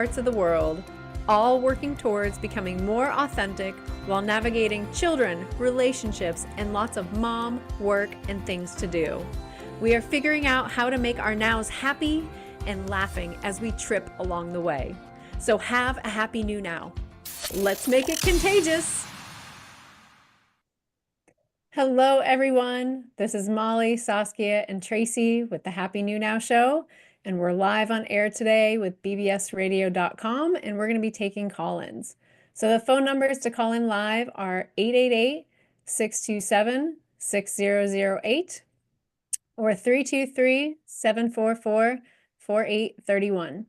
parts of the world, all working towards becoming more authentic while navigating children, relationships, and lots of mom, work, and things to do. We are figuring out how to make our nows happy and laughing as we trip along the way. So have a happy new now. Let's make it contagious. Hello, everyone. This is Molly, Saskia, and Tracy with the Happy New Now Show. And we're live on air today with bbsradio.com, and we're going to be taking call-ins. So the phone numbers to call in live are 888-627-6008 or 323-744-4831.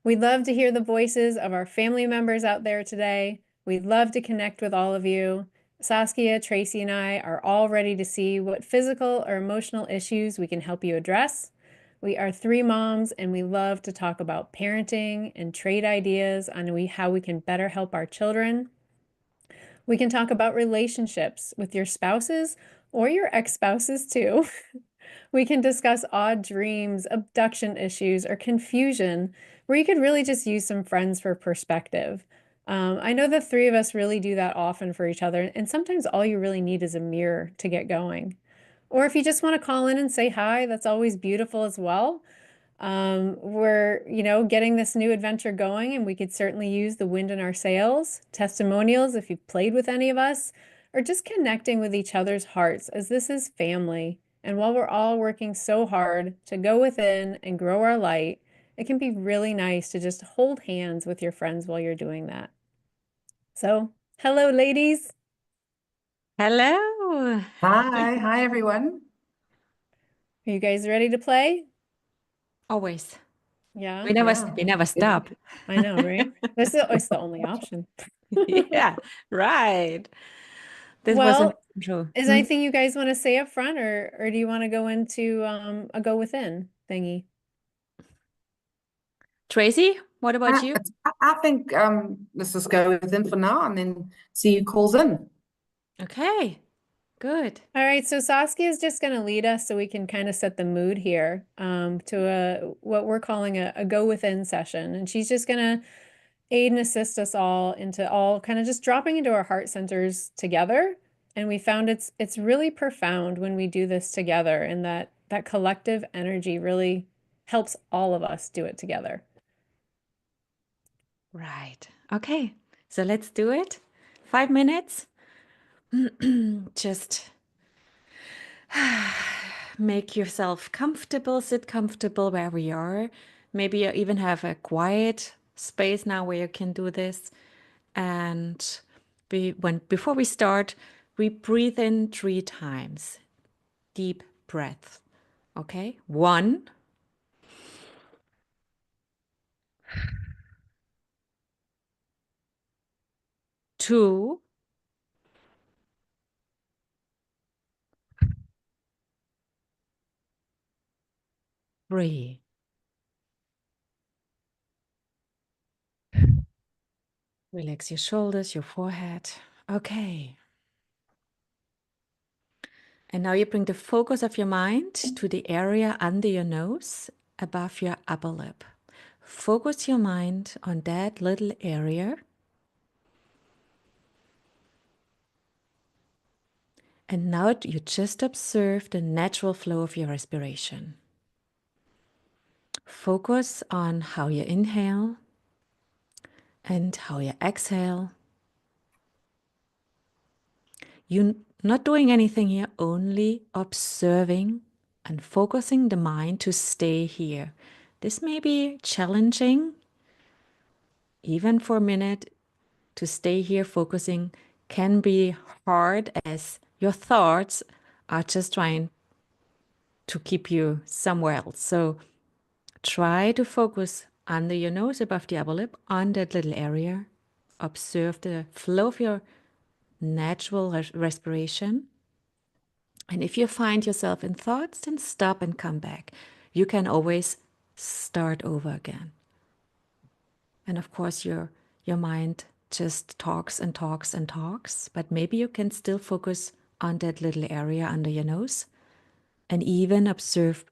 We'd love to hear the voices of our family members out there today. We'd love to connect with all of you. Saskia, Tracy, and I are all ready to see what physical or emotional issues we can help you address. We are three moms, and we love to talk about parenting and trade ideas on how we can better help our children. We can talk about relationships with your spouses or your ex-spouses too. We can discuss odd dreams, abduction issues, or confusion, where you could really just use some friends for perspective. I know the three of us really do that often for each other, and sometimes all you really need is a mirror to get going. Or if you just want to call in and say hi, that's always beautiful as well. We're, getting this new adventure going, and we could certainly use the wind in our sails, testimonials if you've played with any of us, or just connecting with each other's hearts, as this is family. And while we're all working so hard to go within and grow our light, it can be really nice to just hold hands with your friends while you're doing that. So, hello, ladies. Hello. Hi everyone. Are you guys ready to play? Always. Yeah. We never stop. I know, right? It's the only option. Yeah, right. This Well, wasn't true. is there anything you guys want to say up front, or do you want to go into a go within thingy? Tracy, what about you? I think let's just go with him for now and then see who calls in. Okay, good. All right, so Saskia is just going to lead us so we can kind of set the mood here to what we're calling a go within session. And she's just going to aid and assist us all into all kind of just dropping into our heart centers together. And we found it's really profound when we do this together, and that collective energy really helps all of us do it together. Right. Okay, so let's do it. 5 minutes. Just make yourself comfortable, sit comfortable wherever you are. Maybe you even have a quiet space now where you can do this. And before we start, we breathe in 3 times. Deep breath. Okay? 1, 2, 3. Relax your shoulders, your forehead. Okay. And now you bring the focus of your mind to the area under your nose, above your upper lip. Focus your mind on that little area. And now you just observe the natural flow of your respiration. Focus on how you inhale and how you exhale. You're not doing anything here, only observing and focusing the mind to stay here. This may be challenging, even for a minute, to stay here focusing can be hard as your thoughts are just trying to keep you somewhere else. So try to focus under your nose, above the upper lip, on that little area. Observe the flow of your natural respiration. And if you find yourself in thoughts, then stop and come back. You can always start over again. And of course, your mind just talks and talks and talks, but maybe you can still focus on that little area under your nose and even observe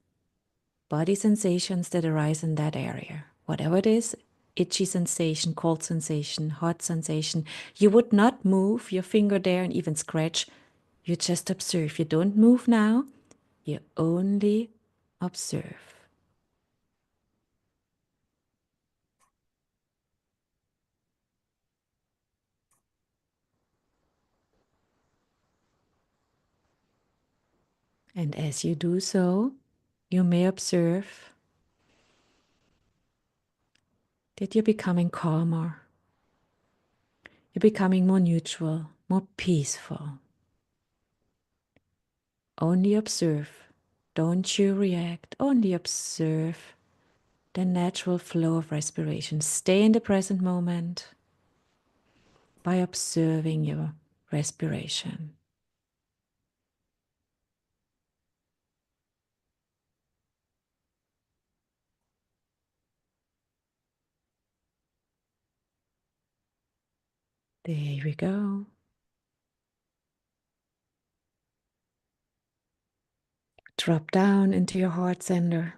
body sensations that arise in that area. Whatever it is, itchy sensation, cold sensation, hot sensation. You would not move your finger there and even scratch. You just observe. You don't move now. You only observe. And as you do so, you may observe that you're becoming calmer. You're becoming more neutral, more peaceful. Only observe. Don't you react. Only observe the natural flow of respiration. Stay in the present moment by observing your respiration. There we go. Drop down into your heart center.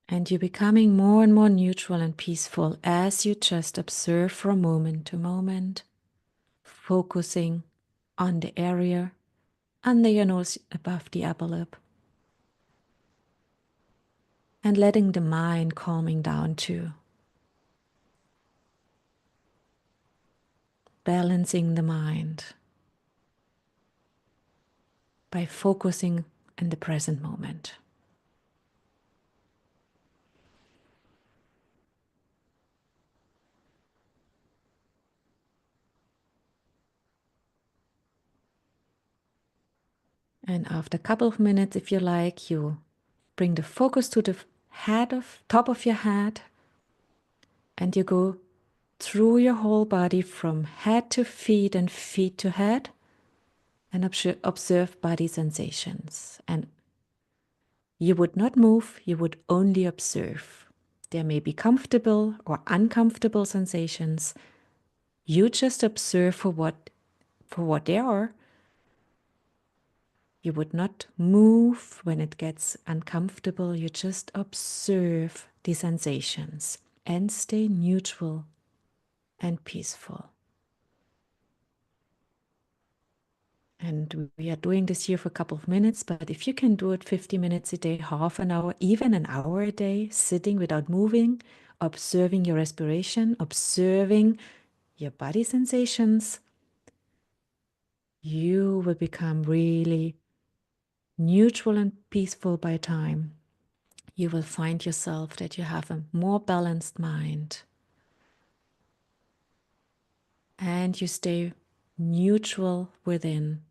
And you're becoming more and more neutral and peaceful as you just observe from moment to moment, focusing on the area under your nose above the upper lip. And letting the mind calming down too. Balancing the mind by focusing in the present moment. And after a couple of minutes, if you like, you bring the focus to the top of your head, and you go through your whole body from head to feet and feet to head, and observe body sensations. And you would not move, you would only observe. There may be comfortable or uncomfortable sensations. You just observe for what they are. You would not move when it gets uncomfortable. You just observe the sensations and stay neutral and peaceful. And we are doing this here for a couple of minutes, but if you can do it 50 minutes a day, half an hour, even an hour a day, sitting without moving, observing your respiration, observing your body sensations, you will become really neutral and peaceful by time. You will find yourself that you have a more balanced mind. And you stay neutral within.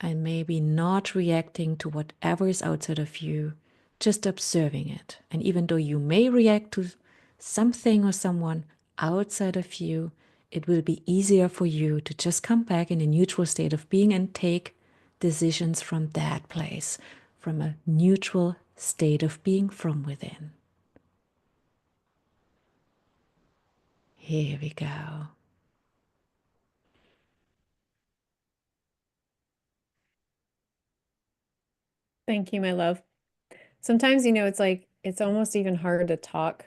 And maybe not reacting to whatever is outside of you, just observing it. And even though you may react to something or someone outside of you, it will be easier for you to just come back in a neutral state of being and take decisions from that place, from a neutral state of being from within. Here we go. Thank you, my love. Sometimes, it's almost even hard to talk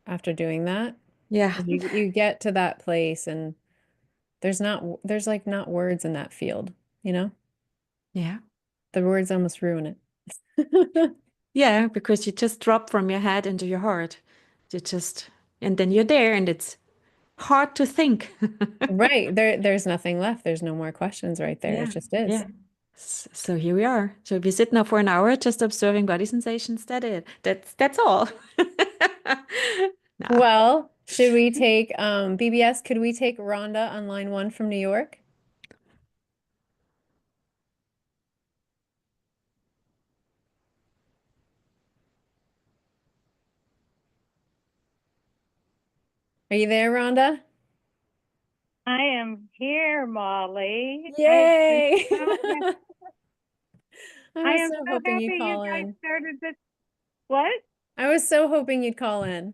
after doing that. Yeah. 'Cause you get to that place and there's not words in that field, you know? Yeah. The words almost ruin it. Yeah, because you just drop from your head into your heart. And then you're there and it's hard to think. Right. There's nothing left. There's no more questions right there. Yeah, It just is. yeah. So here we are. So we sit now for an hour just observing body sensations. That's all. Nah. Well, should we take BBS, could we take Rhonda on line 1 from New York? Are you there, Rhonda? I am here, Molly. Yay! I I was am so so hoping you'd happy you call guys in. started this. What? I was so hoping you'd call in.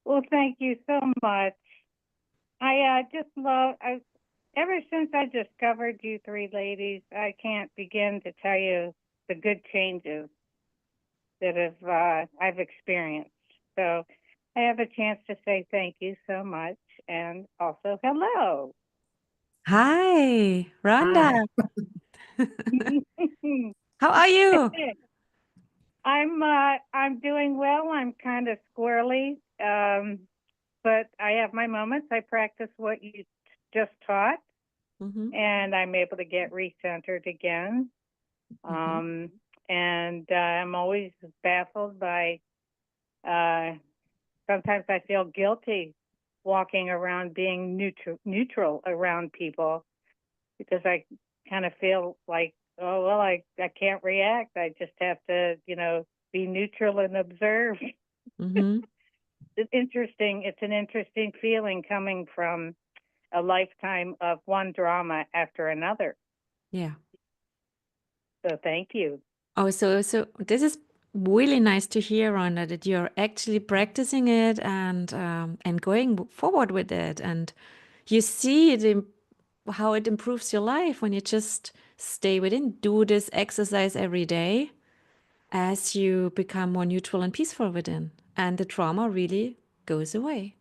Well, thank you so much. I just love, ever since I discovered you three ladies, I can't begin to tell you the good changes that I've experienced. So I have a chance to say thank you so much, and also hello. Hi, Rhonda. How are you? I'm doing well. I'm kind of squirrely, but I have my moments. I practice what you just taught, Mm-hmm. and I'm able to get recentered again. And I'm always baffled by. Sometimes I feel guilty walking around being neutral around people because I kind of feel like, oh well, I can't react. I just have to, be neutral and observe. Mm-hmm. It's an interesting feeling coming from a lifetime of one drama after another. Yeah. So thank you. Oh, so this is really nice to hear, Rhonda, that you're actually practicing it and going forward with it, and you see how it improves your life when you just stay within, do this exercise every day as you become more neutral and peaceful within, and the trauma really goes away.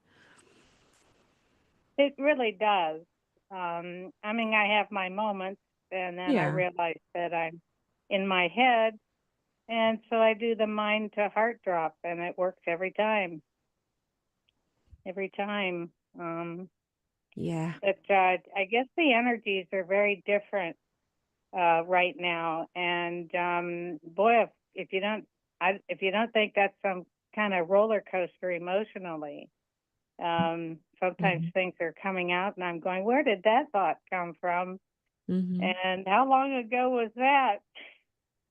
It really does. I mean, I have my moments, and then I Yeah. realize that I'm in my head, and so I do the mind to heart drop, and it works every time. Every time. Yeah. But I guess the energies are very different right now, and boy, if you don't, if you don't think that's some kind of roller coaster emotionally, sometimes things are coming out, and I'm going, where did that thought come from? Mm-hmm. And how long ago was that?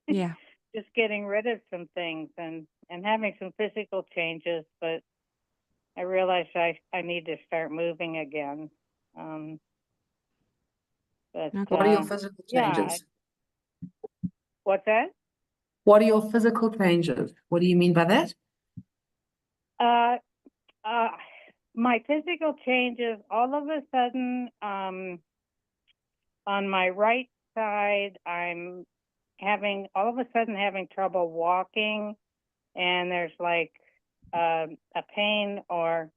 Yeah. Just getting rid of some things and having some physical changes, but I realized I need to start moving again. But Okay. What are your physical yeah, changes? what's that? What are your physical changes? What do you mean by that? Uh, uh, my physical changes all of a sudden, on my right side, I'm all of a sudden having trouble walking, and there's like a pain or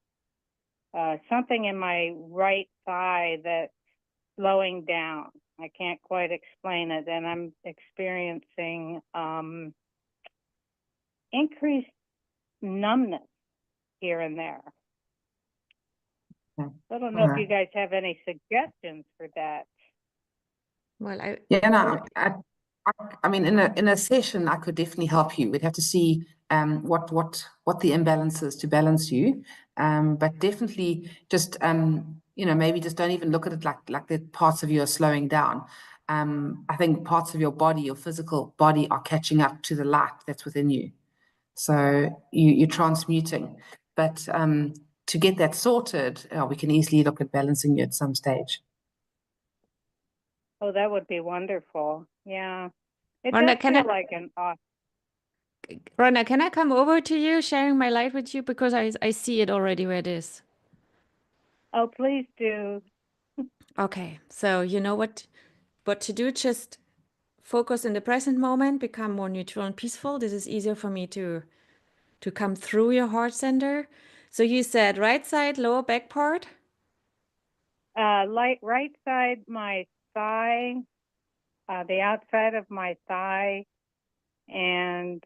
something in my right thigh that's slowing down. I can't quite explain it, and I'm experiencing increased numbness here and there. Okay. I don't know if you guys have any suggestions for that. Well, Yeah, no, I mean, in a session, I could definitely help you. We'd have to see what the imbalance is to balance you. But definitely just maybe just don't even look at it like the parts of you are slowing down. I think parts of your body, your physical body, are catching up to the light that's within you. So you're transmuting. But to get that sorted, we can easily look at balancing you at some stage. Oh, that would be wonderful. Yeah. It Rhonda, does feel like an off. Rhonda, can I come over to you, sharing my light with you, because I see it already where it is. Oh, please do. Okay, so you know what to do. Just focus in the present moment, become more neutral and peaceful. This is easier for me to come through your heart center. So you said right side, lower back part. Right side, my thigh, the outside of my thigh, and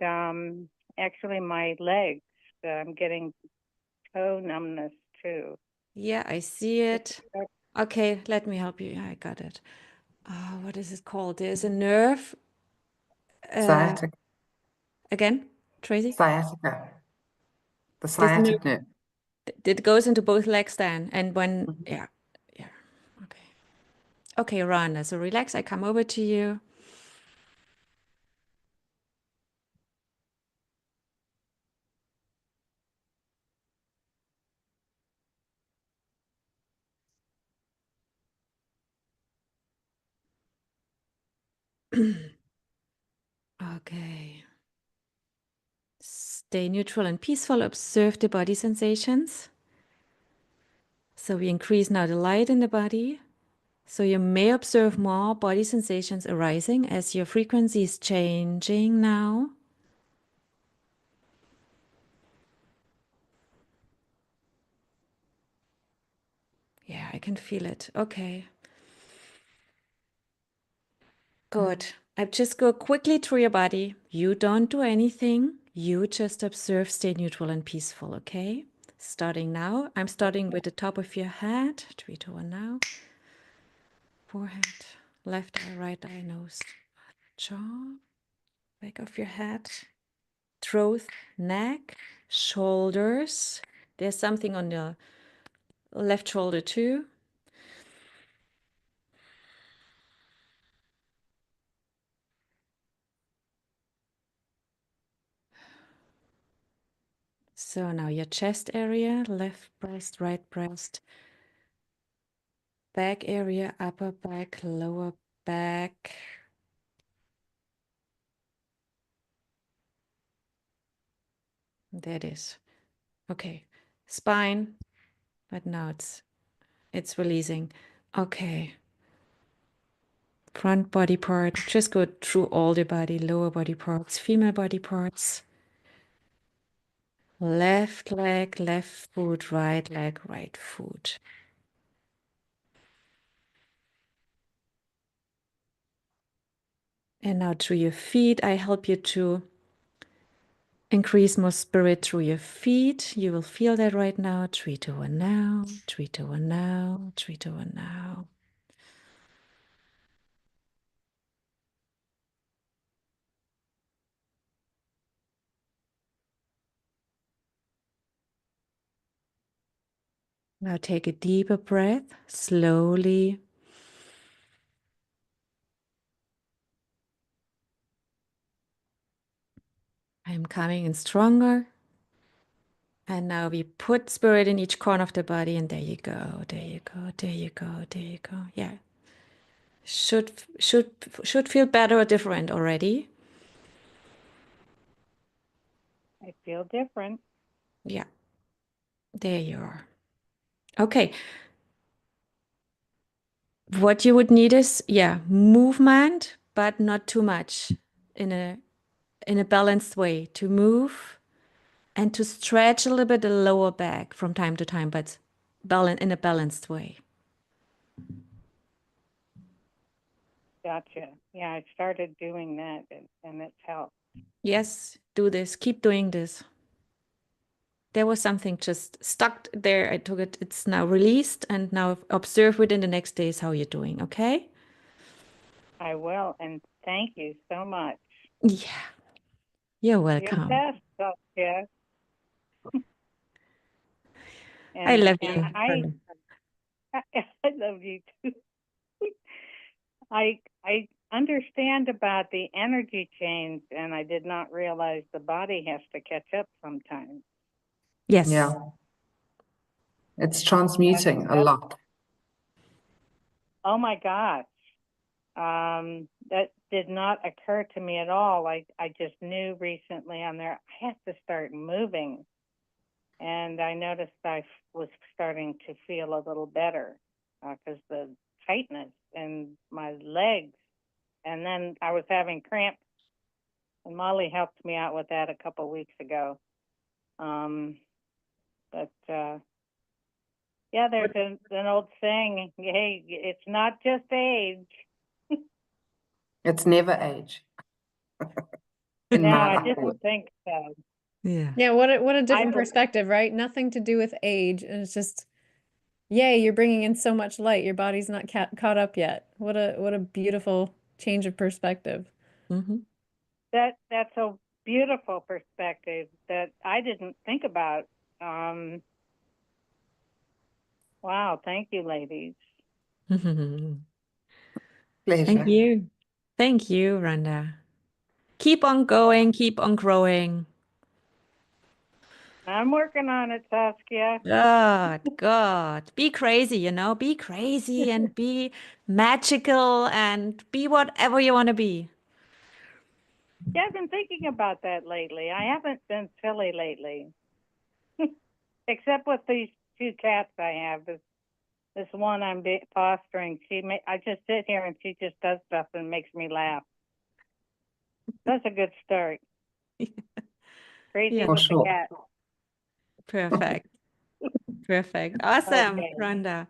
actually my legs. I'm getting toe numbness too. Yeah, I see it. Okay, let me help you. Yeah, I got it. What is it called? There's a nerve. Sciatica. Again, Tracy? Sciatica. The There's a nerve sciatic nerve. that goes into both legs then. And when, yeah. Okay. Okay, Rhonda, so relax. I come over to you. Okay. Stay neutral and peaceful. Observe the body sensations. So we increase now the light in the body. So you may observe more body sensations arising as your frequency is changing now. Yeah, I can feel it. Okay. Good. I just go quickly through your body. You don't do anything. You just observe, stay neutral and peaceful, okay? Starting now. I'm starting with the top of your head. 3, 2, 1 now. Forehead, left eye, right eye, nose, jaw, back of your head, throat, neck, shoulders. There's something on the left shoulder too. So now your chest area, left breast, right breast, back area, upper back, lower back. There it is. Okay. Spine, but now it's releasing. Okay. Front body part, just go through all the body, lower body parts, female body parts. Left leg, left foot, right leg, right foot. And now through your feet, I help you to increase more spirit through your feet. You will feel that right now. 3, 2, 1 now, 3, 2, 1 now, 3, 2, 1 now. Now take a deeper breath, slowly. I'm coming in stronger. And now we put spirit in each corner of the body, and there you go, there you go, there you go, there you go. Yeah. Should feel better or different already. I feel different. Yeah. There you are. Okay. What you would need is, yeah, movement, but not too much, in a balanced way, to move and to stretch a little bit the lower back from time to time, but in a balanced way. Gotcha. Yeah, I started doing that and it's helped. Yes, do this. Keep doing this. There was something just stuck there. I took it. It's now released, and now observe within the next days how you're doing. Okay? I will, and thank you so much. Yeah. You're You're welcome. the best, Saskia. I love And you. I love you too. I understand about the energy change, and I did not realize the body has to catch up sometimes. Yes. Yeah. It's transmuting a lot. Oh my gosh. That did not occur to me at all. I just knew recently on there, I have to start moving. And I noticed I was starting to feel a little better because the tightness in my legs. And then I was having cramps, and Molly helped me out with that a couple weeks ago. Yeah, there's an old saying, hey, it's not just age. It's never age. No, I didn't think so. Yeah. Yeah, what a different bel- perspective, right? Nothing to do with age, and it's just, yay, you're bringing in so much light. Your body's not caught up yet. What a beautiful change of perspective. Mm-hmm. That's a beautiful perspective that I didn't think about. Wow, thank you, ladies. Pleasure. Thank you. Thank you, Rhonda. Keep on going, keep on growing. I'm working on it, Saskia. God. Be crazy, be crazy and be magical and be whatever you want to be. Yeah, I've been thinking about that lately. I haven't been silly lately. Except with these 2 cats I have. this one I'm fostering, I just sit here and she just does stuff and makes me laugh. That's a good start. Crazy Yeah. For with the sure. cat. Perfect. Perfect. Awesome, Okay. Rhonda.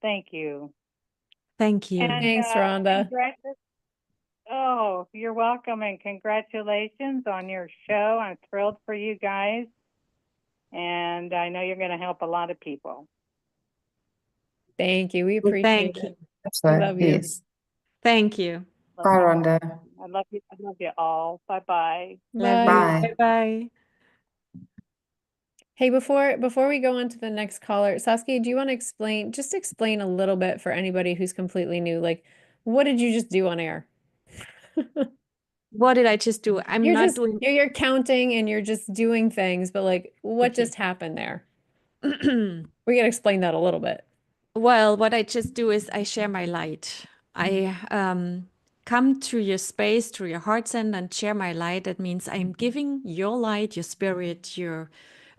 Thank you. Thank you. And Thanks, Rhonda. Oh, you're welcome, and congratulations on your show. I'm thrilled for you guys, and I know you're going to help a lot of people. Thank you. We appreciate Thank it. you. So, love you. yes. Thank you. Love Bye, you. Rhonda. I love you. I love you all. Bye-bye. Love Bye. you. Bye. Bye-bye. Hey, before we go on to the next caller, Saskia, do you want to explain a little bit for anybody who's completely new? Like, what did you just do on air? What did I just do? I'm You're not just doing. you're what you're just doing things, but like, what Okay. just happened there? We gotta explain that a little bit. Well, what I just do is I share my light. I come to your space, to your heart center, and share my light. That means I'm giving your light, your spirit, your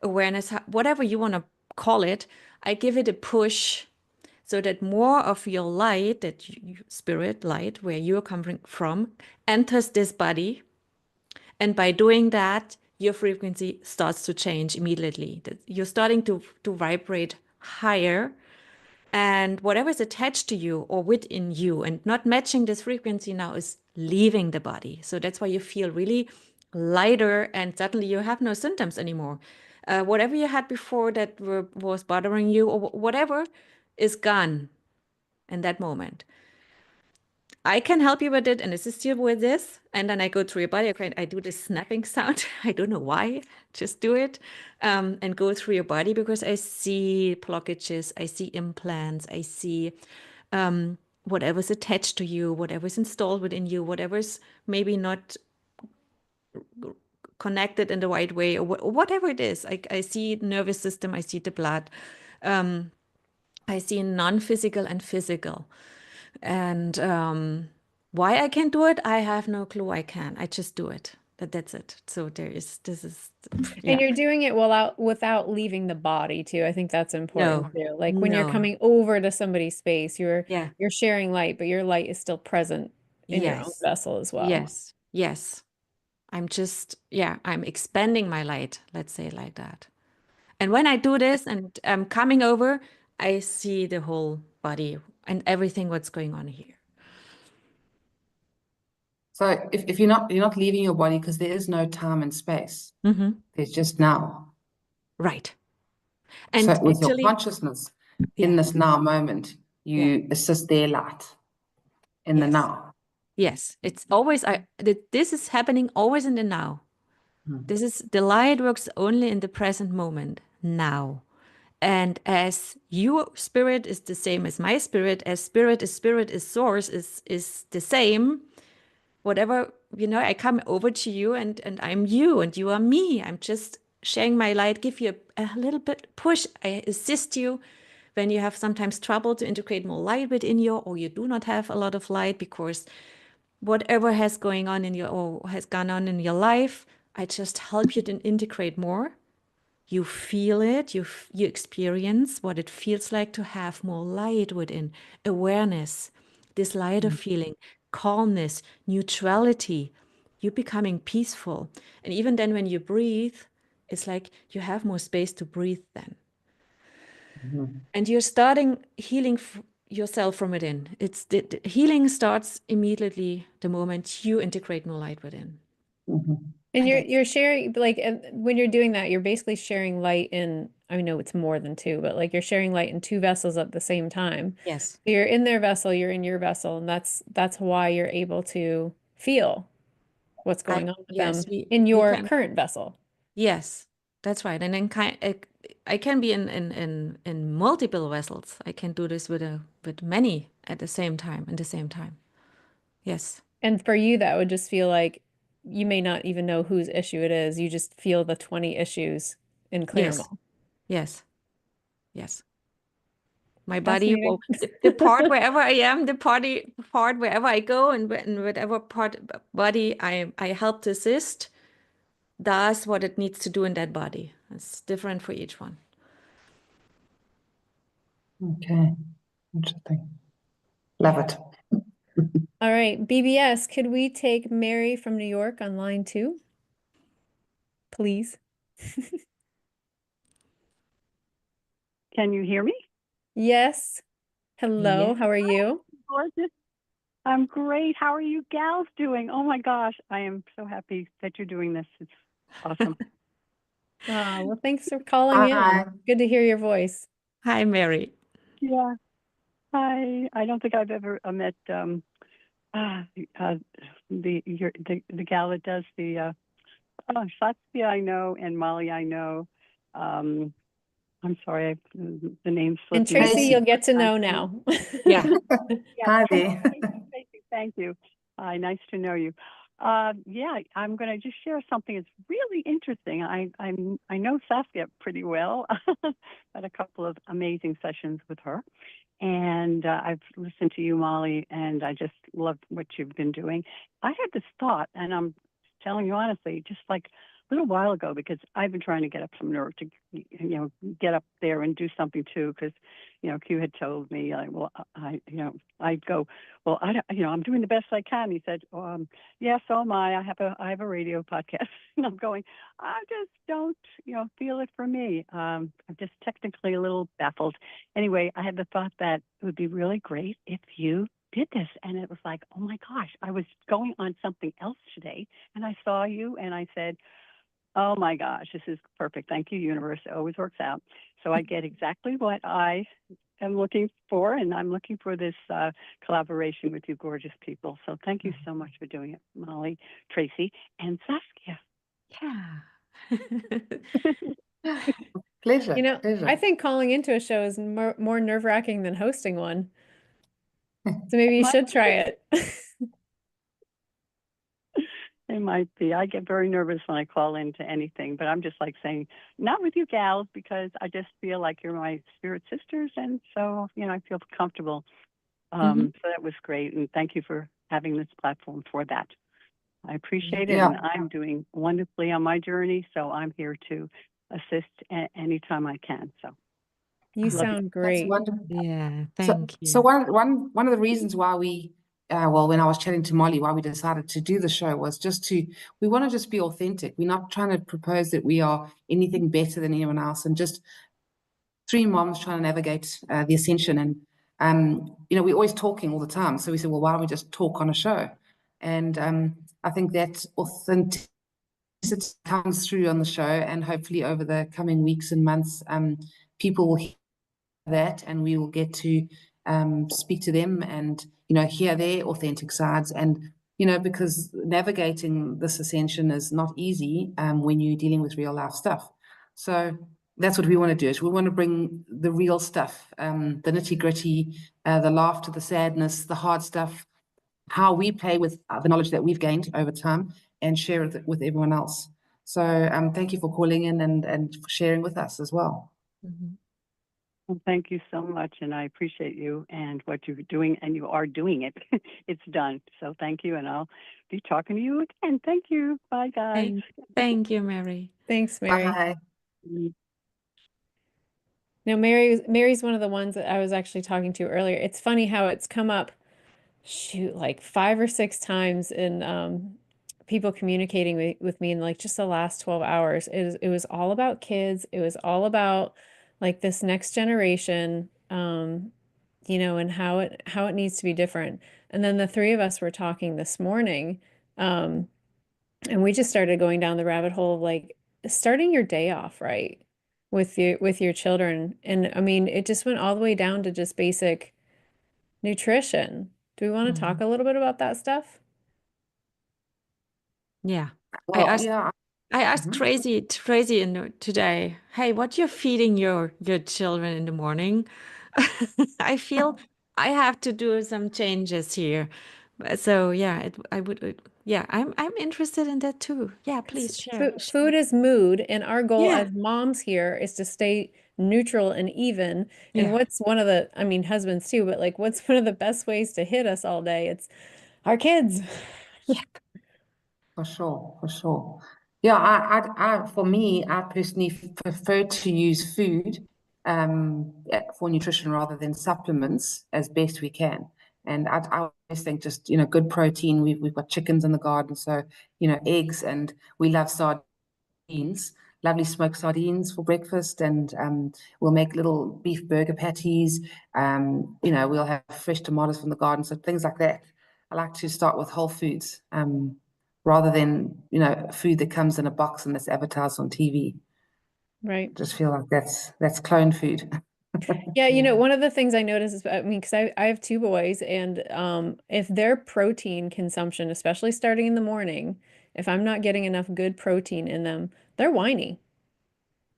awareness, whatever you want to call it. I give it a push so that more of your light, that spirit light, where you're coming from, enters this body. And by doing that, your frequency starts to change immediately. You're starting to vibrate higher. And whatever is attached to you or within you and not matching this frequency now is leaving the body. So that's why you feel really lighter and suddenly you have no symptoms anymore. Whatever you had before that was bothering you or whatever is gone in that moment. I can help you with it and assist you with this. And then I go through your body. Okay, I do this snapping sound. I don't know why. Just do it and go through your body because I see blockages. I see implants. I see whatever's attached to you, whatever's installed within you, whatever's maybe not connected in the right way or whatever it is. I see nervous system. I see the blood. I see non-physical and physical. And why I can do it, I have no clue. I can. I just do it. That's it. So this is, And yeah. you're doing it without leaving the body too. I think that's important too. Like when you're No. coming over to somebody's space, Yeah. you're sharing light, but your light is still present in your own Yes. vessel as well. Yes. Yes. I'm just, yeah, I'm expanding my light. Let's say it like that. And when I do this and I'm coming over, I see the whole body and everything what's going on here. So if you're not leaving your body because there is no time and space. Mm-hmm. There's just now. Right. And So with your actually, consciousness yeah. in this now moment, you assist their light in the Yes. now. Yes, it's always this is happening always in the now. This is the light works only in the present moment, now. And as your spirit is the same as my spirit, as spirit is source is the same. Whatever, I come over to you and I'm you and you are me. I'm just sharing my light, give you a little bit push. I assist you when you have sometimes trouble to integrate more light within you, or you do not have a lot of light because whatever has gone on in your life, I just help you to integrate more. You feel it, you experience what it feels like to have more light within, awareness, this lighter feeling, calmness, neutrality. You're becoming peaceful. And even then when you breathe, it's like you have more space to breathe then. And you're starting healing yourself from within. It's the healing starts immediately the moment you integrate more light within. And you're sharing like when you're doing that, you're basically sharing light in, I know it's more than two, but like you're sharing light in two vessels at the same time. Yes. So you're in their vessel, you're in your vessel, and that's why you're able to feel what's going on with them in your current vessel. Yes, that's right. And then I can be in multiple vessels. I can do this with many at the same time, Yes. And for you, that would just feel like you may not even know whose issue it is. You just feel the 20 issues in Claremont. Yes. My body, Fascinating. the part wherever I am, the part wherever I go, and whatever body I help to assist, does what it needs to do in that body. It's different for each one. Okay, interesting. Love it. All right, BBS, could we take Mary from New York on line 2? Please. Can you hear me? Yes. Hello, Yeah. how are you? Gorgeous. I'm great. How are you gals doing? Oh my gosh, I am so happy that you're doing this. It's awesome. Well, thanks for calling Hi. in. Good to hear your voice. Hi, Mary. Yeah. I don't think I've ever met the gal that does the Satya I know and Molly I know. I'm sorry, the name And slipped me. Tracy, Tracy. you'll get to know now. Yeah. Yeah, Hi Tracy, there. Tracy, thank you. Hi, nice to know you. Yeah, I'm going to just share something that's really interesting. I know Saskia pretty well. Had a couple of amazing sessions with her, and I've listened to you, Molly, and I just love what you've been doing. I had this thought, and I'm telling you honestly, just like a little while ago, because I've been trying to get up some nerve to, get up there and do something too, because, Q had told me, I'd go, well, I'm doing the best I can. He said, yeah, so am I. I have a radio podcast, and I'm going, I just don't, feel it for me. I'm just technically a little baffled. Anyway, I had the thought that it would be really great if you did this. And it was like, oh my gosh, I was going on something else today and I saw you and I said, oh my gosh, this is perfect. Thank you, universe. It always works out. So I get exactly what I am looking for. And I'm looking for this collaboration with you gorgeous people. So thank you so much for doing it, Molly, Tracy, and Saskia. Yeah. Pleasure. You know, Pleasure. I think calling into a show is more nerve-wracking than hosting one. So maybe you should try it. It might be. I get very nervous when I call into anything, but I'm just like saying, not with you gals, because I just feel like you're my spirit sisters. And so, I feel comfortable. So that was great. And thank you for having this platform for that. I appreciate it. Yeah. And I'm doing wonderfully on my journey. So I'm here to assist anytime I can. So You love you. sound That's great. wonderful. Yeah, So, thank you. so one of the reasons why we, when I was chatting to Molly, why we decided to do the show was we want to just be authentic. We're not trying to propose that we are anything better than anyone else, and just three moms trying to navigate the ascension. And we're always talking all the time. So we said, well, why don't we just talk on a show? And I think that authenticity comes through on the show, and hopefully over the coming weeks and months, people will hear that, and we will get to speak to them and hear their authentic sides. And because navigating this ascension is not easy when you're dealing with real life stuff. So that's what we want to do, is we want to bring the real stuff, the nitty-gritty, the laughter, the sadness, the hard stuff, how we play with the knowledge that we've gained over time, and share it with everyone else. So thank you for calling in and for sharing with us as well. Mhm. Well, thank you so much, and I appreciate you and what you're doing, and you are doing it. It's done. So thank you, and I'll be talking to you again. Thank you. Bye, guys. Thank you, Mary. Thanks, Mary. Bye. Now, Mary's one of the ones that I was actually talking to earlier. It's funny how it's come up, shoot, like 5 or 6 times in people communicating with me in like just the last 12 hours. It was all about kids. It was all about like this next generation, and how it needs to be different. And then the three of us were talking this morning, and we just started going down the rabbit hole of like starting your day off right with your children. And I mean, it just went all the way down to just basic nutrition. Do we want to talk a little bit about that stuff? Yeah. Well, I asked Mhm. Tracy today, hey, what you're feeding your children in the morning? I feel I have to do some changes here. So yeah, I'm interested in that too. Yeah, please share. Food is mood, and our goal Yeah. as moms here is to stay neutral and even. And Yeah. what's one of the, I mean, husbands too, but like, what's one of the best ways to hit us all day? It's our kids. For sure, for sure. Yeah, for me, I personally prefer to use food for nutrition rather than supplements as best we can. And I always think just, you know, good protein. We've got chickens in the garden, so, you know, eggs, and we love sardines, lovely smoked sardines for breakfast, and we'll make little beef burger patties. You know, we'll have fresh tomatoes from the garden, so things like that. I like to start with whole foods, rather than, you know, food that comes in a box and that's advertised on TV. Right. Just feel like that's clone food. Yeah, you know, one of the things I notice is, I mean, because I have two boys, and if their protein consumption, especially starting in the morning, if I'm not getting enough good protein in them, they're whiny.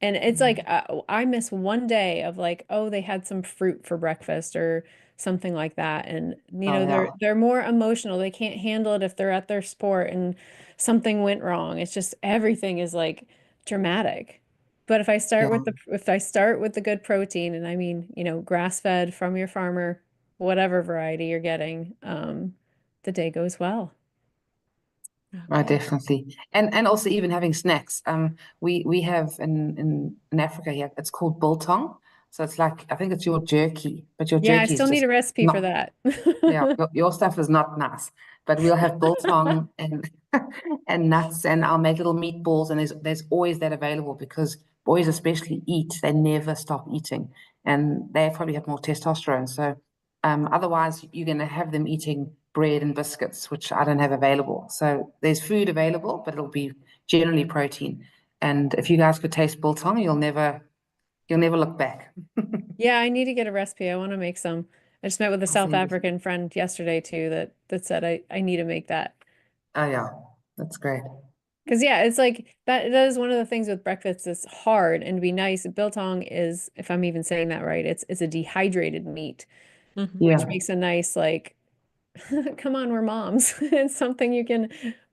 And it's like I miss one day of like, oh, they had some fruit for breakfast or something like that. And you know, Oh, yeah. they're more emotional. They can't handle it if they're at their sport and something went wrong. It's just everything is like dramatic. But Yeah. if I start with the good protein, and I mean, you know, grass-fed from your farmer, whatever variety you're getting, the day goes well. Oh, Okay. definitely. And also even having snacks. We have in Africa here, it's called biltong. So it's like, I think it's your jerky, but your Yeah, I jerky is still need just a recipe for not, that. yeah, your stuff is not nice. But we'll have biltong and and nuts, and I'll make little meatballs, and there's always that available because boys especially eat, they never stop eating, and they probably have more testosterone. So otherwise you're gonna have them eating bread and biscuits, which I don't have available. So there's food available, but it'll be generally protein. And if you guys could taste biltong, you'll never look back. Yeah, I need to get a recipe. I want to make some. I just met with a I'll South send you. African friend yesterday too that said I need to make that. Oh yeah, that's great. Because yeah, it's like that is one of the things with breakfast that's hard and to be nice. Biltong is, if I'm even saying that right, it's a dehydrated meat, Mhm. which Yeah, makes a nice like, come on, we're moms. It's something you can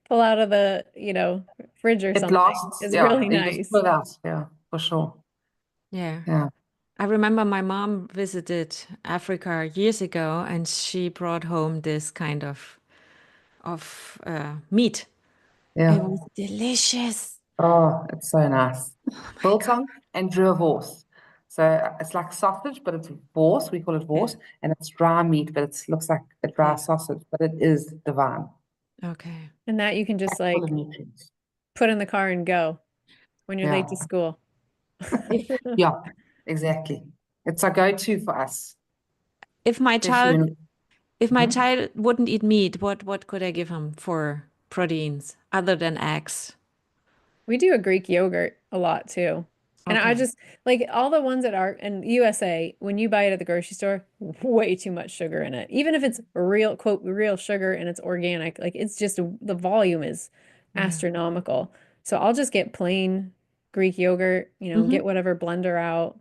pull out of the, you know, fridge or it something. lasts. It's Yeah, really you just nice. pull it out. Yeah, for sure. Yeah. Yeah. I remember my mom visited Africa years ago, and she brought home this kind of meat. It Yeah. was delicious. Oh, it's so nice. Oh my God. Biltong and Dreurwurst. So it's like sausage, but it's wors. We call it Yeah. wors, and it's dry meat, but it looks like a dry Yeah. sausage, but it is divine. Okay. And that you can just Full of like nutrients. put in the car and go when you're late Yeah. to school. If Yeah, exactly. It's a go-to for us, if my especially child when. if my Mhm. child wouldn't eat meat, what could I give him for proteins other than eggs? We do a Greek yogurt a lot too. And I Okay. just like all the ones that are in USA, when you buy it at the grocery store, way too much sugar in it. Even if it's real, quote, real sugar and it's organic, like it's just the volume is Yeah. astronomical. So I'll just get plain Greek yogurt, you know, Mm-hmm. get whatever blender out,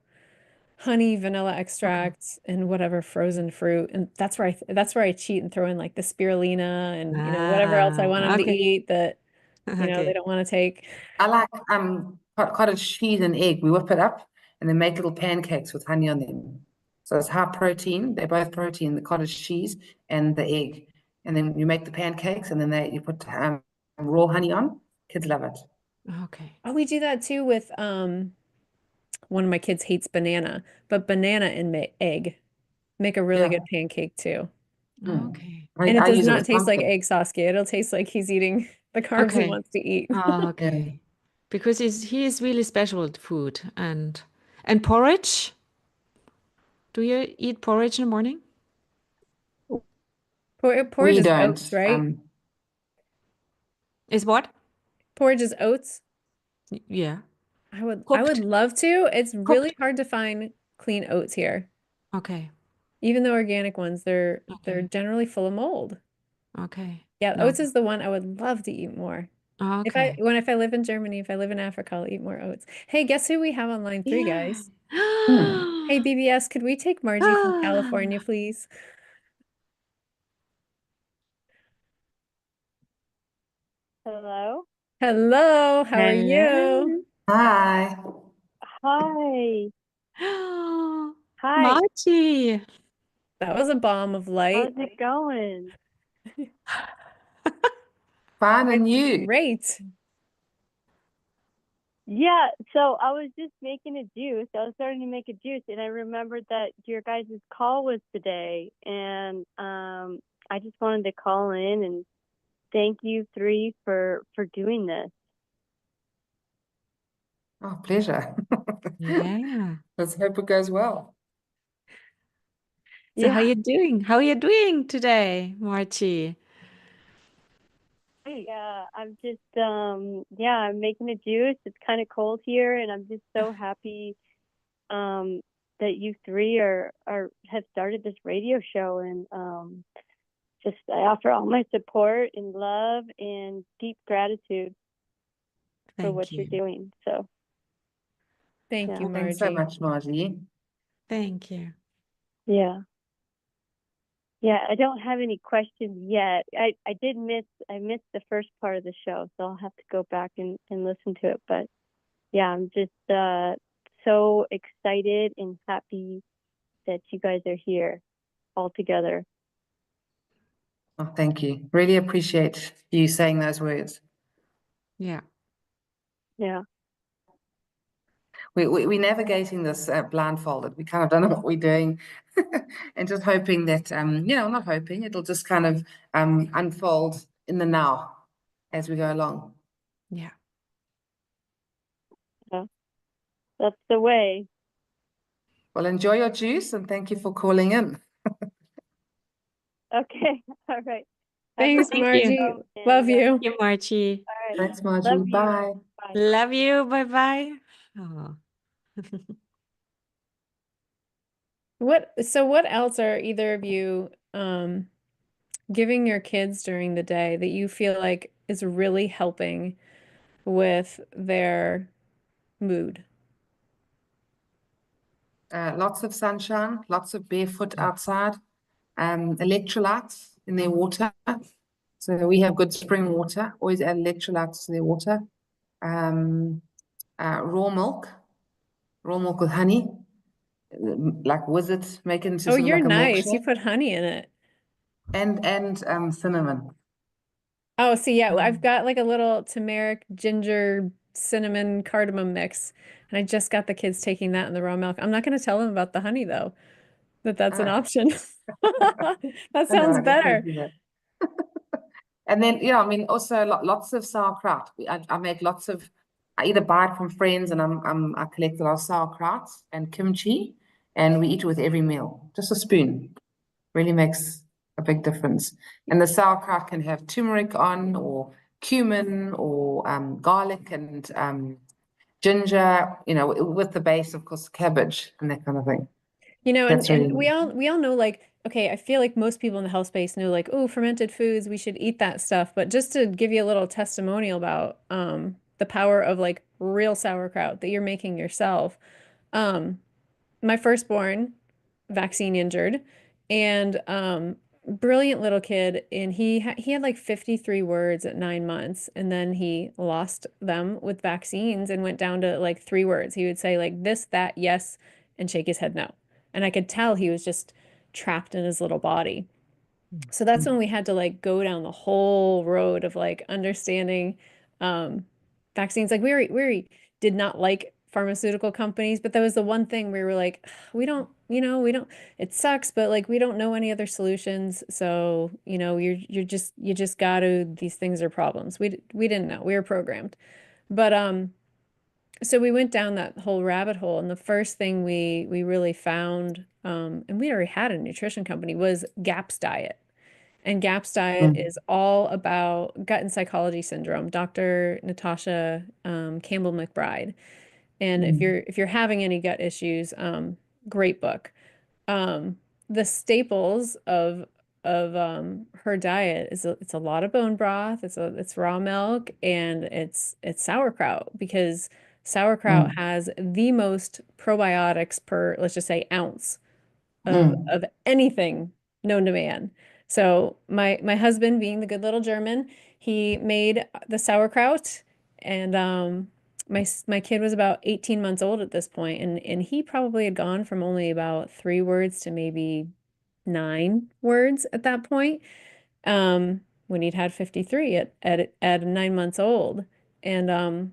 honey, vanilla Okay. extract, and whatever frozen fruit. And that's where I cheat and throw in like the spirulina and, you know, whatever else I want them to Okay. eat that, you know, they Okay. don't want to take. I like cottage cheese and egg. We whip it up and then make little pancakes with honey on them. So it's high protein. They're both protein, the cottage cheese and the egg. And then you make the pancakes, and then you put raw honey on. Kids love it. Okay. Oh, we do that too with one of my kids hates banana, but banana and ma egg make a really Yeah. good pancake too. Mm. Okay. And it I does use it not with taste like pumpkin. egg, Saskia. It'll taste like he's eating the carbs he Okay. wants to eat. Oh, Yeah. okay. Because he is really special with food and porridge. Do you eat porridge in the morning? Porridge We is don't. oats, right? Is what? Porridge is oats. Yeah. I would Cooked. love to. It's really Cooked. hard to find clean oats here. Okay. Even the organic ones, they're Okay. generally full of mold. Okay. Yeah, No. oats is the one I would love to eat more. Okay. If I live in Germany, if I live in Africa, I'll eat more oats. Hey, guess who we have on line 3, Yeah. guys? Hey, BBS, could we take Margie from California, Ah. please? Hello. Hello, how are you? Hello. Hi. Hi. Hi. Margie. That was a bomb of How's light. it going? Fine, and It's you? great. Yeah, so I was just making a juice. I was starting to make a juice, and I remembered that your guys' call was today, and I just wanted to call in and thank you three for doing this. Oh, pleasure. Yeah. Let's hope it goes well. So how Yeah, you doing? How are you doing today, Marchi? yeah, I'm just yeah, I'm making a juice. It's kind of cold here, and I'm just so happy that you three are have started this radio show, and just I offer all my support and love and deep gratitude for Thank what you're you. doing. So Thank yeah, you, Thanks so Margie. much, Margie. Thank you. yeah. Yeah, I don't have any questions yet. I missed the first part of the show, so I'll have to go back and listen to it. But yeah, I'm just so excited and happy that you guys are here all together. Oh, thank you. Really appreciate you saying those words. Yeah. Yeah. We're navigating this blindfolded. We kind of don't know what we're doing, and just hoping that not hoping, it'll just kind of unfold in the now as we go along. Yeah. Yeah. That's the way. Well, enjoy your juice and thank you for calling in. Okay. All right. Have a Thanks, good Thank you. Margie. show, Love and you. Thank you, Marchi. all right. Thanks, Margie. Love you. Bye. Bye. Love you. Bye-bye. Oh. What else are either of you giving your kids during the day that you feel like is really helping with their mood? Lots of sunshine, lots of barefoot outside, electrolytes in their water. So we have good spring water, always add electrolytes to their water. Raw milk with honey, like whiz it, make it into Oh, sort of you're like a nice. You milkshake, put honey in it. and cinnamon. Oh, see, yeah, I've Mm. got like a little turmeric, ginger, cinnamon, cardamom mix, and I just got the kids taking that in the raw milk. I'm not going to tell them about the honey though, that's an Ah, option. That I know, sounds I definitely better. do that. And then, I mean, also lots of sauerkraut. I make lots of, I either buy it from friends and I collect a lot of sauerkraut and kimchi, and we eat it with every meal. Just a spoon really makes a big difference. And the sauerkraut can have turmeric on, or cumin, or garlic and ginger, with the base, of course, cabbage and that kind of thing. You know, and That's really and we nice. all know like okay, I feel like most people in the health space know like, oh, fermented foods, we should eat that stuff. But just to give you a little testimonial about the power of like real sauerkraut that you're making yourself. Um, my firstborn, vaccine injured, and brilliant little kid, and he had like 53 words at 9 months, and then he lost them with vaccines and went down to like 3 words. He would say like this, that, yes, and shake his head no. And I could tell he was just trapped in his little body. So that's when we had to like go down the whole road of like understanding um, vaccines. Like we did not like pharmaceutical companies, but that was the one thing we were like, we don't, we don't, it sucks, but like we don't know any other solutions. So, you just gotta, these things are problems. We didn't know. We were programmed. But so we went down that whole rabbit hole, and the first thing we really found, and we already had a nutrition company, was GAPS diet. And GAPS diet Mm. is all about gut and psychology syndrome, Dr. Natasha Campbell McBride. And if Mm. you're having any gut issues, great book. The staples of her diet is it's a lot of bone broth, it's raw milk, and it's sauerkraut, because sauerkraut Mm. has the most probiotics per, let's just say, ounce Mm. of anything known to man. So my husband, being the good little German, he made the sauerkraut, and my kid was about 18 months old at this point, and he probably had gone from only about 3 words to maybe 9 words at that point. When he'd had 53 at 9 months old. And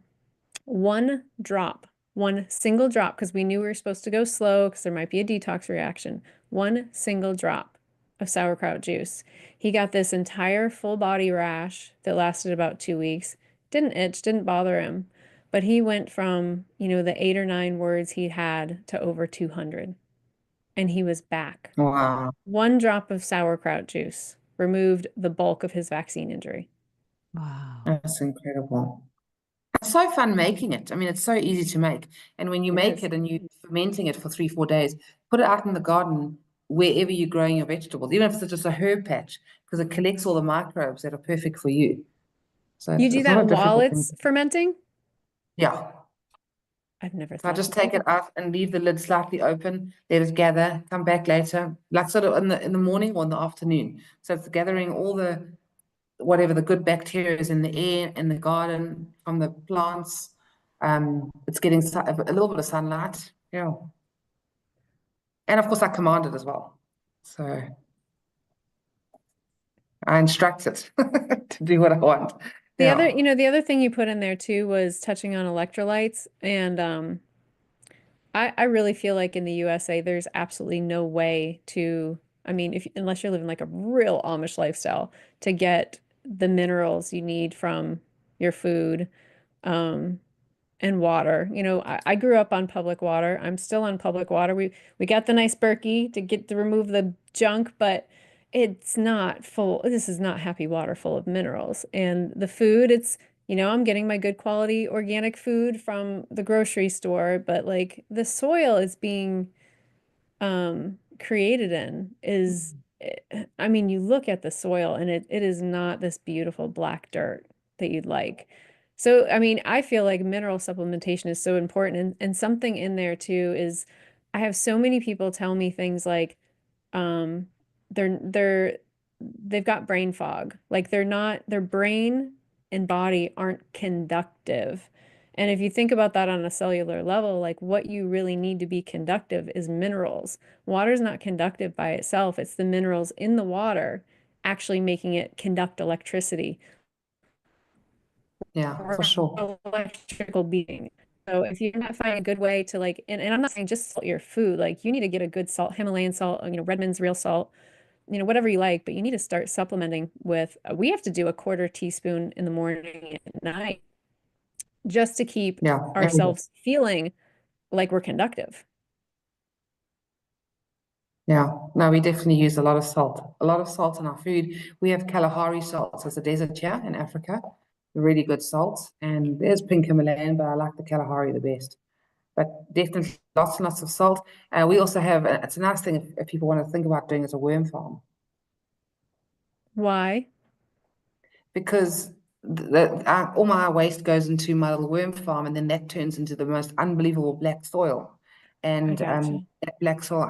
one drop, one single drop, because we knew we were supposed to go slow because there might be a detox reaction. One single drop of sauerkraut juice. He got this entire full body rash that lasted about 2 weeks. Didn't itch, didn't bother him. But he went from, the 8 or 9 words he had to over 200. And he was back. Wow. One drop of sauerkraut juice removed the bulk of his vaccine injury. Wow. That's incredible. It's so fun making it. I mean, it's so easy to make. And when you It make is. it and you're fermenting it for 3-4 days, put it out in the garden wherever you're growing your vegetables, even if it's just a herb patch, because it collects all the microbes that are perfect for you. So You do it's not a that while difficult thing. it's fermenting? Yeah. I've never So I thought just of take it out and leave the lid slightly open, let it gather, come back later, like sort of in the morning or in the afternoon. So it's gathering all the whatever the good bacteria is in the air, in the garden, from the plants. It's getting a little bit of sunlight, yeah. And of course I command it as well. So I instruct it to do what I want. The Yeah. other, the other thing you put in there too was touching on electrolytes. And I really feel like in the USA, there's absolutely no way to, unless you're living like a real Amish lifestyle, to get the minerals you need from your food. And water. I grew up on public water. I'm still on public water. We got the nice Berkey to remove the junk, but it's not full. This is not happy water full of minerals. And the food, I'm getting my good quality organic food from the grocery store, but like the soil is being created in is, you look at the soil and it is not this beautiful black dirt that you'd like. So, I feel like mineral supplementation is so important. And something in there too is I have so many people tell me things like, they've got brain fog. Like their brain and body aren't conductive. And if you think about that on a cellular level, like what you really need to be conductive is minerals. Water is not conductive by itself. It's the minerals in the water actually making it conduct electricity. Yeah, for sure. Electrical beating. So if you're not finding a good way to and I'm not saying just salt your food, like you need to get a good salt, Himalayan salt, Redmond's real salt, whatever you like, but you need to start supplementing with, we have to do a 1/4 teaspoon in the morning and at night just to keep Yeah. ourselves feeling like we're conductive. Yeah, no, we definitely use a lot of salt in our food. We have Kalahari salts as a desert here in Africa, really good salts. And there's pink Himalayan, but I like the Kalahari the best. But definitely lots and lots of salt. We also have, it's a nice thing if people want to think about doing as a worm farm. Why? Because all my waste goes into my little worm farm, and then that turns into the most unbelievable black soil. And gotcha. that black soil,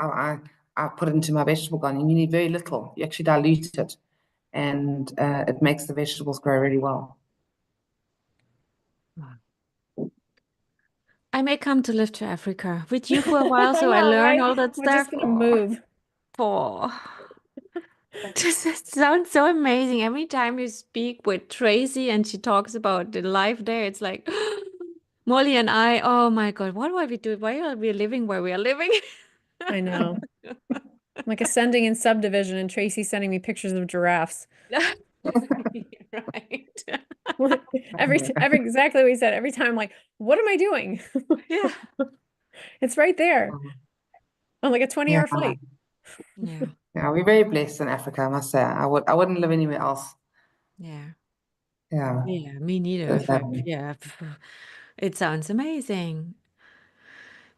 I put it into my vegetable garden, and you need very little. You actually dilute it, and it makes the vegetables grow really well. I may come to live to Africa with you for a while, so I know, learn right? all that We're stuff. just gonna move. It sounds so amazing. Every time you speak with Tracy and she talks about the life there, it's like Molly and I, oh my God, what are we doing? Why are we living where we are living? I know. Like ascending in subdivision and Tracy sending me pictures of giraffes. Right. Every exactly what he said. Every time I'm like, what am I doing? Yeah. It's right there on like a 20-hour flight. Yeah. Yeah, we're very blessed in Africa, I must say. I wouldn't live anywhere else. Yeah. Yeah. Yeah, me neither. Yeah. It sounds amazing.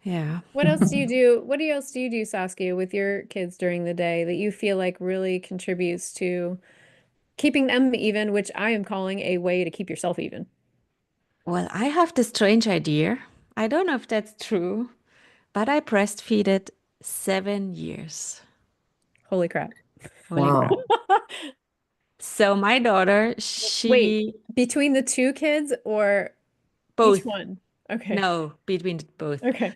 Yeah. What else do you do? What else do you do, Saskia, with your kids during the day that you feel like really contributes to keeping them even, which I am calling a way to keep yourself even? Well, I have this strange idea. I don't know if that's true, but I breastfeeded 7 years. Holy crap. Holy crap. Wow. So my daughter, Wait, between the 2 kids or both. each one? Okay. No, between both. Okay.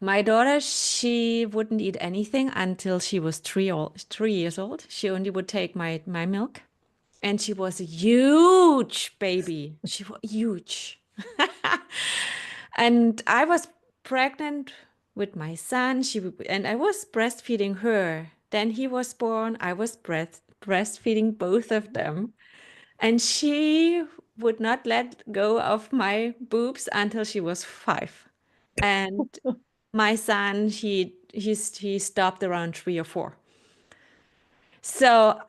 My daughter, she wouldn't eat anything until she was 3 years old. She only would take my milk. And she was a huge baby. She was huge. And I was pregnant with my son. And I was breastfeeding her. Then he was born. I was breastfeeding both of them. And she would not let go of my boobs until she was 5. And my son, he stopped around 3 or 4. So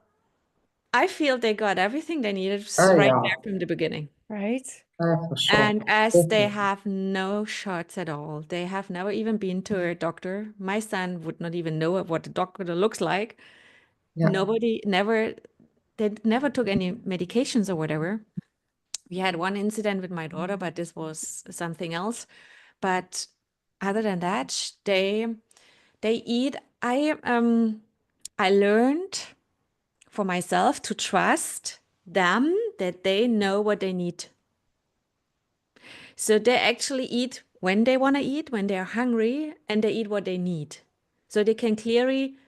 I feel they got everything they needed Oh, right yeah. there from the beginning. Right? For sure. And as they Definitely. have no shots at all, they have never even been to a doctor. My son would not even know what a doctor looks like. Yeah. They never took any medications or whatever. We had one incident with my daughter, but this was something else. But other than that, they eat. I learned for myself to trust them that they know what they need. So they actually eat when they want to eat, when they're hungry, and they eat what they need. So they can clearly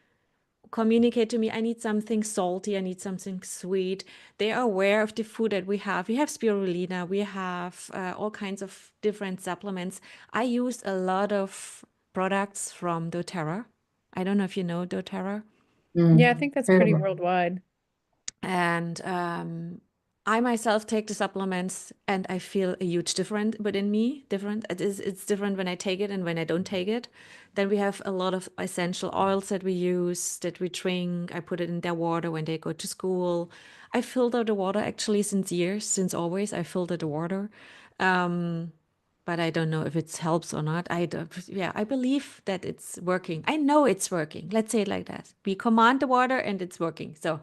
communicate to me, I need something salty, I need something sweet. They are aware of the food that we have. We have spirulina, we have all kinds of different supplements. I use a lot of products from doTERRA. I don't know if you know doTERRA. Yeah, I think that's pretty Heard of it. worldwide. And I myself take the supplements and I feel a huge difference within me. It's different when I take it and when I don't take it. Then we have a lot of essential oils that we use, that we drink. I put it in their water when they go to school. I filter the water actually since always. I filter the water. But I don't know if it helps or not. I believe that it's working. I know it's working. Let's say it like that. We command the water and it's working. So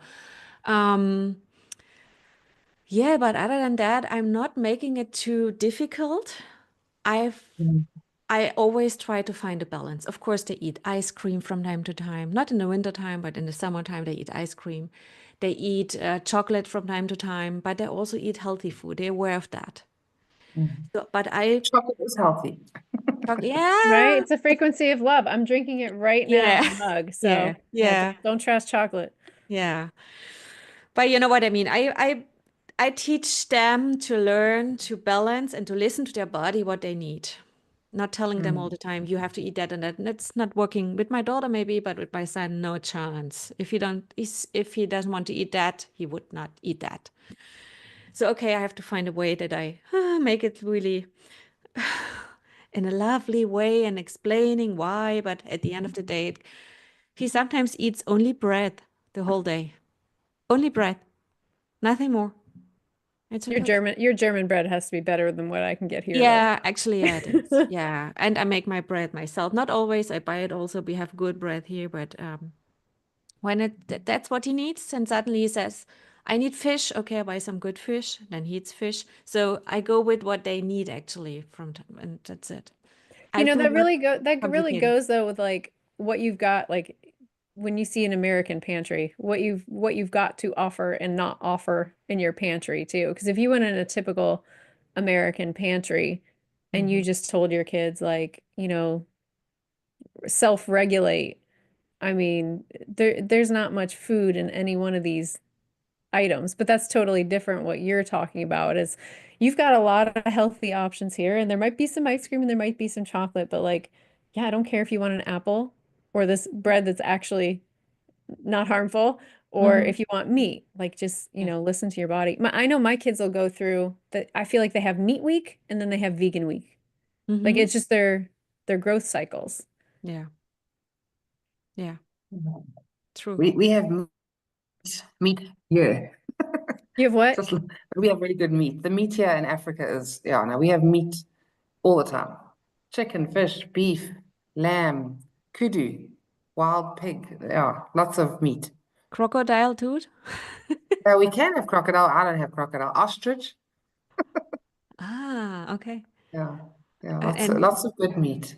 yeah, but other than that, I'm not making it too difficult. I always try to find a balance. Of course, they eat ice cream from time to time, not in the winter time, but in the summertime, they eat ice cream. They eat chocolate from time to time, but they also eat healthy food. They're aware of that. So, but Chocolate is healthy. Right? yeah, It's a frequency of love. I'm drinking it right now yeah, in a mug. So yeah, yeah, don't trust chocolate. yeah. But you know what I mean? I teach them to learn to balance and to listen to their body, what they need. Not telling them all the time, you have to eat that and that. And that's not working with my daughter, maybe, but with my son, no chance. If he doesn't want to eat that, he would not eat that. So, okay, I have to find a way that I make it really in a lovely way and explaining why. But at the end of the day, he sometimes eats only bread the whole day. Only bread, nothing more. It's okay. Your German bread has to be better than what I can get here, though. Yeah, actually, yeah, it is. Yeah, and I make my bread myself. Not always. I buy it also. We have good bread here, but when that's what he needs, and suddenly he says, "I need fish." Okay, I buy some good fish. Then he eats fish. So I go with what they need actually and that's it. I You know, do that not really complicate it. goes though with like what you've got, like when you see an American pantry, what you've got to offer and not offer in your pantry too. Because if you went in a typical American pantry and you just told your kids like, you know, self-regulate, I mean, there's not much food in any one of these items, but that's totally different. What you're talking about is you've got a lot of healthy options here, and there might be some ice cream and there might be some chocolate, but like, yeah, I don't care if you want an apple or this bread that's actually not harmful, or if you want meat, like just, you Yeah. know, listen to your body. I know my kids will go through that. I feel like they have meat week and then they have vegan week. Like Mhm. it's just their growth cycles. Yeah. Yeah. True. We have meat here. You have what? Just, we have very good meat. The meat here in Africa is, yeah, no, we have meat all the time. Chicken, fish, beef, lamb, kudu, wild pig. Yeah, lots of meat. Crocodile tooth? We can have crocodile. I don't have crocodile. Ostrich. Ah, okay. Yeah, yeah, And lots of good meat.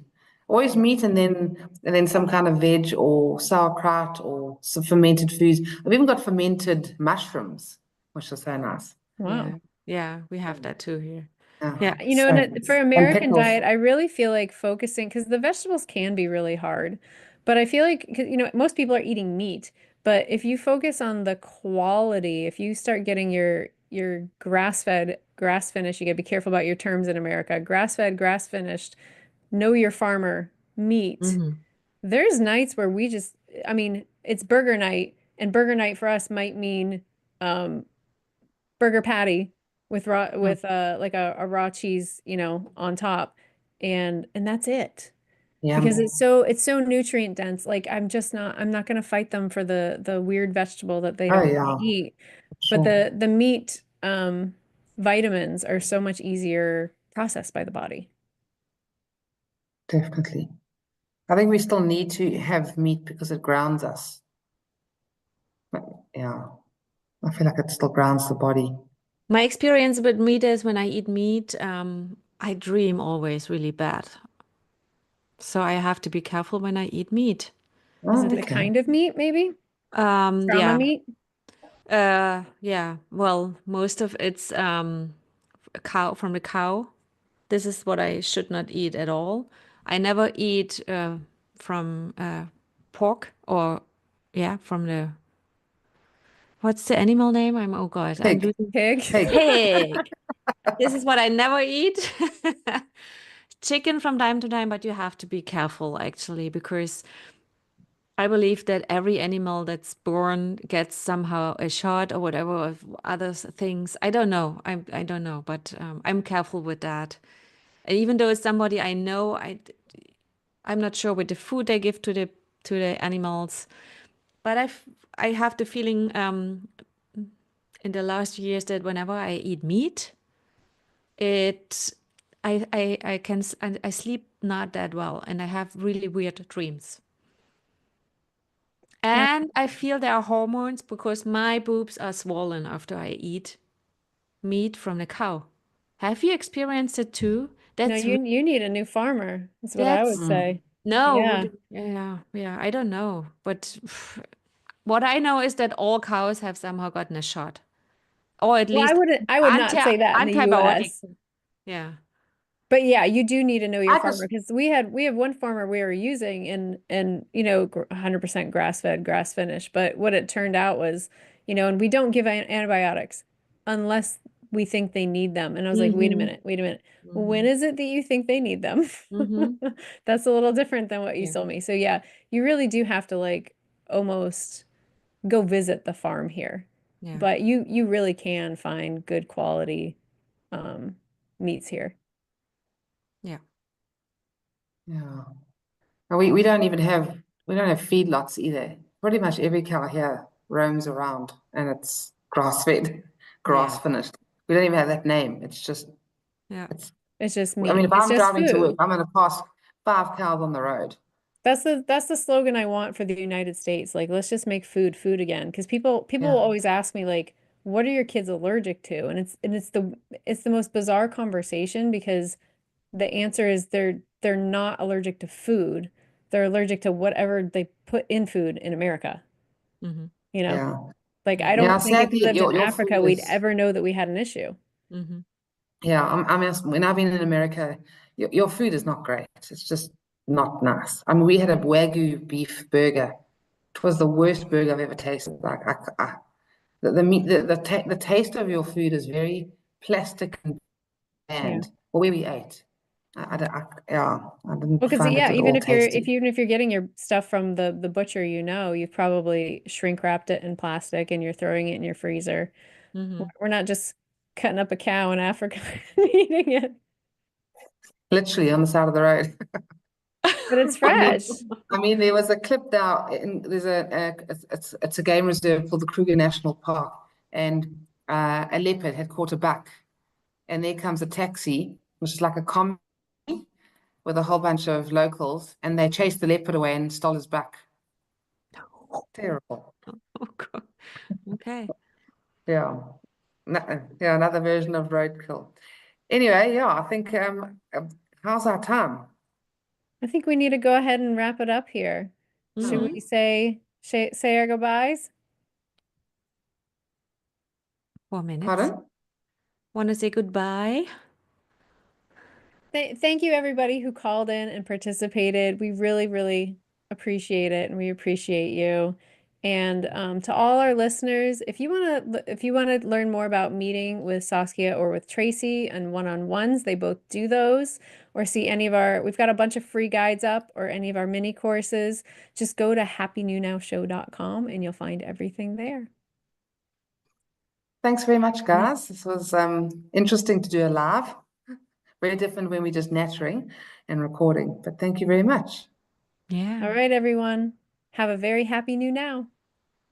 Always meat and then some kind of veg or sauerkraut or some fermented foods. I've even got fermented mushrooms, which is so nice. yeah, Wow. yeah, we have that too here. Yeah, Yeah. You know, so and nice. for And American pickles. diet, I really feel like focusing because the vegetables can be really hard, but I feel like 'cause, you know, most people are eating meat, but if you focus on the quality, if you start getting your grass-fed, grass-finished, you gotta be careful about your terms in America. Grass-fed, grass-finished, know your farmer meat. Mm-hmm. There's nights where we just, I mean, it's burger night, and burger night for us might mean burger patty with raw with like a raw cheese, you know, on top, and that's it. Because Yum. it's so nutrient dense. Like I'm not gonna fight them for the weird vegetable that they Oh don't yeah, want to eat. But sure, the meat vitamins are so much easier processed by the body. definitely. I think we still need to have meat because it grounds us. But yeah, I feel like it still grounds the body. My experience with meat is when I eat meat, I dream always really bad. So I have to be careful when I eat meat. Is Oh, it the okay. kind of meat, maybe? Trauma Yeah. meat? Yeah. Well, most of it's a cow from the cow. This is what I should not eat at all. I never eat from pork or yeah, from the what's the animal name? Oh God, I'm Pig, losing Pig? pig. pig. This is what I never eat. Chicken from time to time, but you have to be careful actually, because I believe that every animal that's born gets somehow a shot or whatever of other things. I don't know. I don't know, but I'm careful with that. And even though it's somebody I know, I'm not sure with the food they give to the animals. But I have the feeling in the last years that whenever I eat meat, it I sleep not that well, and I have really weird dreams. And I feel there are hormones because my boobs are swollen after I eat meat from the cow. Have you experienced it too? No, you need a new farmer. That's what I would That's say. no, Yeah. yeah, I don't know. But what I know is that all cows have somehow gotten a shot, or at Well, least I would not say that in the antibiotic. US. Yeah. But yeah, you do need to know your I farmer just, because we have one farmer we were using and you know 100% grass fed, grass finished. But what it turned out was, you know, and we don't give antibiotics unless we think they need them. And I was like, wait a Mm-hmm. minute, wait a minute. When Mm-hmm. is it that you think they need them? Mm-hmm. That's a little different than what you Yeah. told me. So yeah, you really do have to like almost go visit the farm here. Yeah. But you really can find good quality meats here. Yeah. yeah. And we don't have feedlots either. Pretty much every cow here roams around and it's grass fed, grass Yeah. finished. We don't even have that name. It's just, Yeah. it's, It's just I mean, meat. if It's I'm just driving to work, food. I'm going to pass 5 cows on the road. That's the slogan I want for the United States. Like, let's just make food again. Because people will Yeah. always ask me like, what are your kids allergic to? And it's the most bizarre conversation because the answer is they're not allergic to food. They're allergic to whatever they put in food in America. Mm-hmm. You know, Yeah. like Yeah. I Yeah. don't think if we Sadly, lived in your food Africa, we'd is, ever know that we had an issue. Mm-hmm. yeah, I mean, when I've been in America, your food is not great. It's just not nice. I mean, we had a Wagyu beef burger. It was the worst burger I've ever tasted. Like, the meat, the taste of your food is very plastic and Yeah. bland. Or where we ate, yeah, I didn't Well, because find it yeah, at all tasty. even if you're getting your stuff from the butcher, you know, you've probably shrink wrapped it in plastic and you're throwing it in your freezer. Mm-hmm. We're not just cutting up a cow in Africa and eating it, Literally on the side of the road. but it's I mean, fresh. there was a clip now. There's it's a game reserve called the Kruger National Park, and a leopard had caught a buck, and there comes a taxi, which is like a commie with a whole bunch of locals, and they chased the leopard away and stole his buck. Terrible. Oh God. Okay. Yeah. Yeah, another version of roadkill. Anyway, yeah, I think how's our time? I think we need to go ahead and wrap it up here. Should Mm-hmm. we say our goodbyes? 4 minutes. Pardon? Want to say goodbye? Thank you everybody who called in and participated. We really, really appreciate it and we appreciate you. And to all our listeners, if you want to learn more about meeting with Saskia or with Tracy and one-on-ones, they both do those, or see any of we've got a bunch of free guides up, or any of our mini courses, just go to happynewnovshow.com and you'll find everything there. Thanks very much, guys. This was interesting to do a live. Very different when we're just nattering and recording, but thank you very much. Yeah. All right, everyone. Have a very happy new now.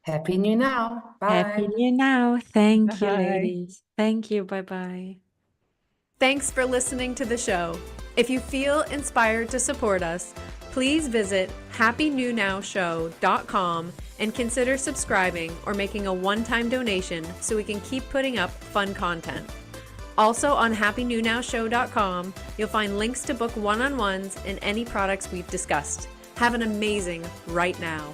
Happy New Now. Bye. Happy New Now. Thank you, Bye. ladies. Thank you. Bye-bye. Thanks for listening to the show. If you feel inspired to support us, please visit happynewnowshow.com and consider subscribing or making a one-time donation so we can keep putting up fun content. Also on happynewnowshow.com, you'll find links to book one-on-ones and any products we've discussed. Have an amazing right now.